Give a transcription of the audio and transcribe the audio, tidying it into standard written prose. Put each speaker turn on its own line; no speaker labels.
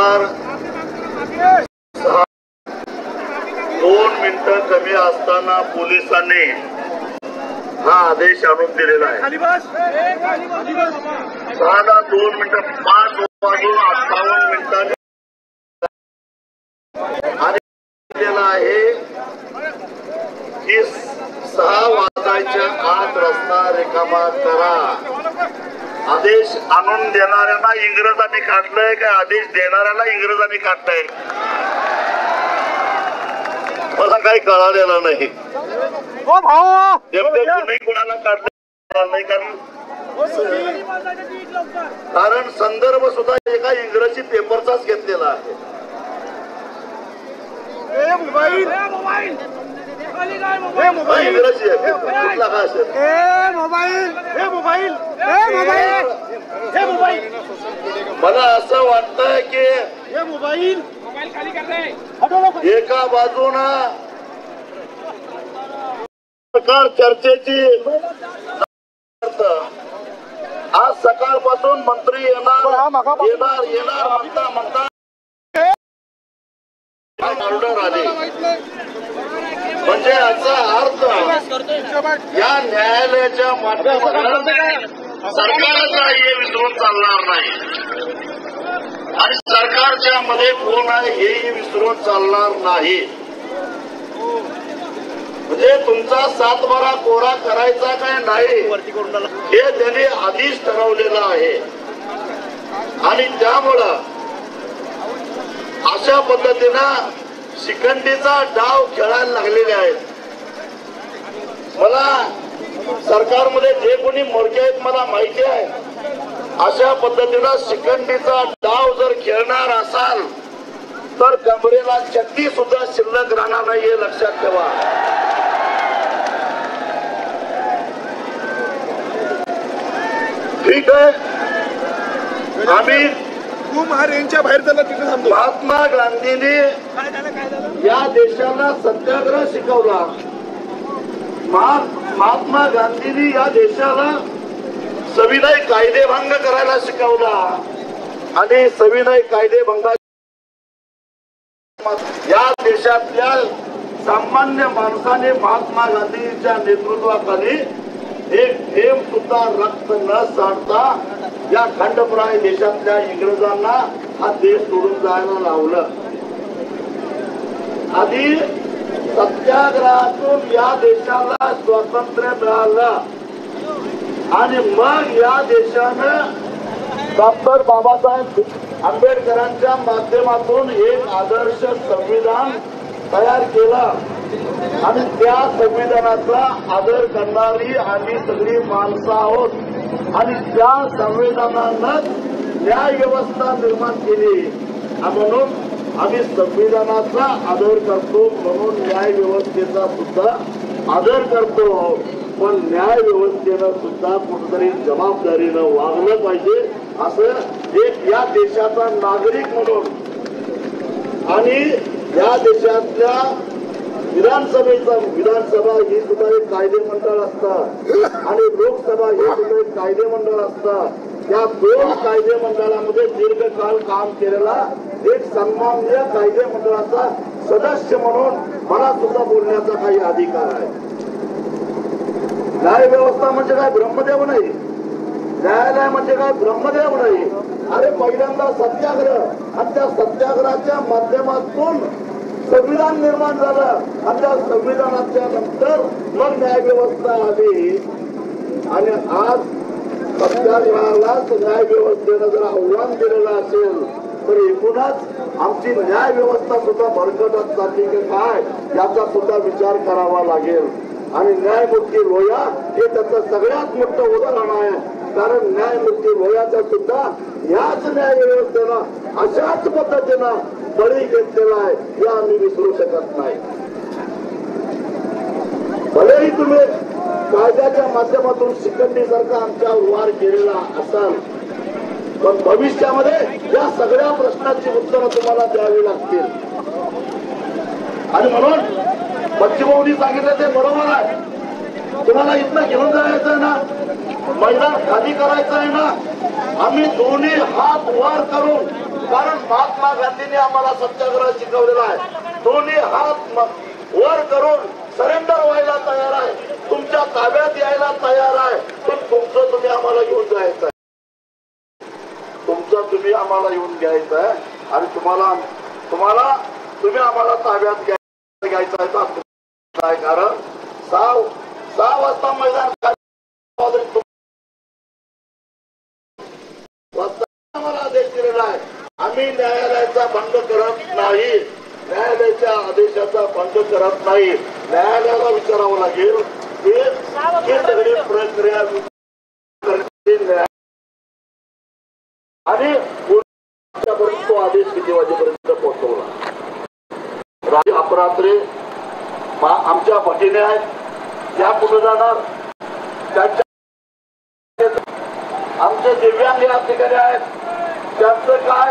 2 मिनिटं कमी असताना पोलिसांनी हा आदेश आणून दिलेला आहे. 2 मिनिटं 5:58 आणि दिलेला आहे की 6 वाजायच्या आत रस्ता रिकामा करा. आदेश आणून देणाऱ्यांना इंग्रजांनी काढलंय का आदेश देणाऱ्याला इंग्रजांनी काढलंय मला काही कळालेलं नाही. कोणाला काढलं नाही कारण संदर्भ सुद्धा एका इंग्रजी पेपरचाच घेतलेला आहे. इंग्रजी आहे कुठला का असेल मला असं वाटतंय की एका बाजूनं सरकार चर्चेची आज सकाळपासून मंत्री येणार म्हणता ऑर्डर आली म्हणजे याचा अर्थ या न्यायालयाच्या माध्यमातून सरकारचा हे विसरून चालणार नाही आणि सरकारच्या मध्ये कोण आहे हेही विसरून चालणार नाही. म्हणजे तुमचा 7-12 कोरा करायचा काय नाही हे त्यांनी आधीच ठरवलेलं आहे आणि त्यामुळं अशा पद्धतीनं शिखंडीचा डाव खेळायला लागलेले आहेत. मला सरकारमध्ये जे कोणी मोर्चे आहेत मला माहिती आहे. अशा पद्धतीनं शिखंडीचा डाव जर खेळणार असाल तर कमरेला चड्डी सुद्धा शिल्लक राहणार नाही हे लक्षात ठेवा. ठीक आहे आम्ही
यांच्या बाहेर झाला तिथे थांबतो.
महात्मा गांधींनी या देशाला सत्याग्रह शिकवला. महात्मा गांधींनी या देशाला सविनय कायदेभंग करायला शिकवला आणि सविनय कायदेभंग या देशातल्या सामान्य माणसाने महात्मा गांधींच्या नेतृत्वाखाली एक थेंब सुद्धा रक्त न सांडता या खंडप्राय देशातल्या इंग्रजांना हा देश सोडून जायला लावलं. आधी सत्याग्रहातून या देशाला स्वातंत्र्य मिळालं आणि मग या देशानं डॉक्टर बाबासाहेब आंबेडकरांच्या माध्यमातून एक आदर्श संविधान तयार केलं आणि त्या संविधानाचा आदर करणारी आम्ही सगळी माणसं आहोत आणि त्या संविधानानं न्याय व्यवस्था निर्माण केली म्हणून आम्ही संविधानाचा आदर करतो म्हणून न्याय व्यवस्थेचा सुद्धा आदर करतो. पण न्याय व्यवस्थेनं सुद्धा कुठेतरी जबाबदारीनं वागलं पाहिजे असं एक या देशाचा नागरिक म्हणून आणि या देशातल्या विधानसभा ही सुद्धा एक कायदेमंडळ असतं आणि लोकसभा ही सुद्धा एक कायदेमंडळ असतं. या 2 कायदेमंडळामध्ये दीर्घकाळ काम केलेला एक सन्माननीय कायदेमंडळाचा सदस्य म्हणून मला सुद्धा बोलण्याचा काही अधिकार आहे. न्याय व्यवस्था म्हणजे काय ब्रह्मदेव नाही. न्यायालय म्हणजे काय ब्रह्मदेव नाही. अरे पहिल्यांदा सत्याग्रह आणि त्या सत्याग्रहाच्या माध्यमातून संविधान निर्माण झालं आणि त्या संविधानाच्या नंतर मग न्याय व्यवस्था आली आणि आज सत्याग्रहालाच न्याय व्यवस्थेनं जर आव्हान दिलेलं असेल तर एकूणच आमची न्याय व्यवस्था सुद्धा भरकटत जाते की काय याचा सुद्धा विचार करावा लागेल. आणि न्यायमूर्ती लोया हे त्याचं सगळ्यात मोठं उदाहरण आहे. कारण न्यायमूर्ती लोयाचा सुद्धा याच न्याय व्यवस्थेनं अशाच पद्धतीनं बळी घेतलेला आहे हे आम्ही विसरू शकत नाही. भलेही तुम्ही कायद्याच्या माध्यमातून शिखंडीसारखा आमच्यावर वार केलेला असाल पण भविष्यामध्ये या सगळ्या प्रश्नाची उत्तरं तुम्हाला द्यावी लागतील. आणि म्हणून बच्चूभाऊंनी सांगितलं ते बरोबर आहे. तुम्हाला इथनं घेऊन जायचं आहे ना मैदान खाली करायचं आहे ना आम्ही दोन्ही हात वर करून कारण महात्मा गांधींनी आम्हाला सत्याग्रह शिकवलेला आहे. दोन्ही हात वर करून सरेंडर व्हायला तयार आहे, तुमच्या ताब्यात यायला तयार आहे, पण तुमचं तुम्ही आम्हाला घेऊन जायचं आहे. तुमचं तुम्ही आम्हाला येऊन घ्यायचं आहे आणि तुम्ही आम्हाला ताब्यात घ्यायचं आहे. काय कारण 6 वाजता मैदान आम्हाला आदेश दिलेला आहे. आम्ही न्यायालयाचा भंग करत नाही, न्यायालयाच्या आदेशाचा भंग करत नाही. न्यायालयाला विचारावं लागेल की सगळी प्रक्रिया आणि तो आदेश किती वाजेपर्यंत पोहोचवला. अपरात्री आमच्या भगिनी आहेत, त्या कुठे जाणार, त्यांच्या आमचे दिव्यांग या ठिकाणी आहेत, त्यांचं काय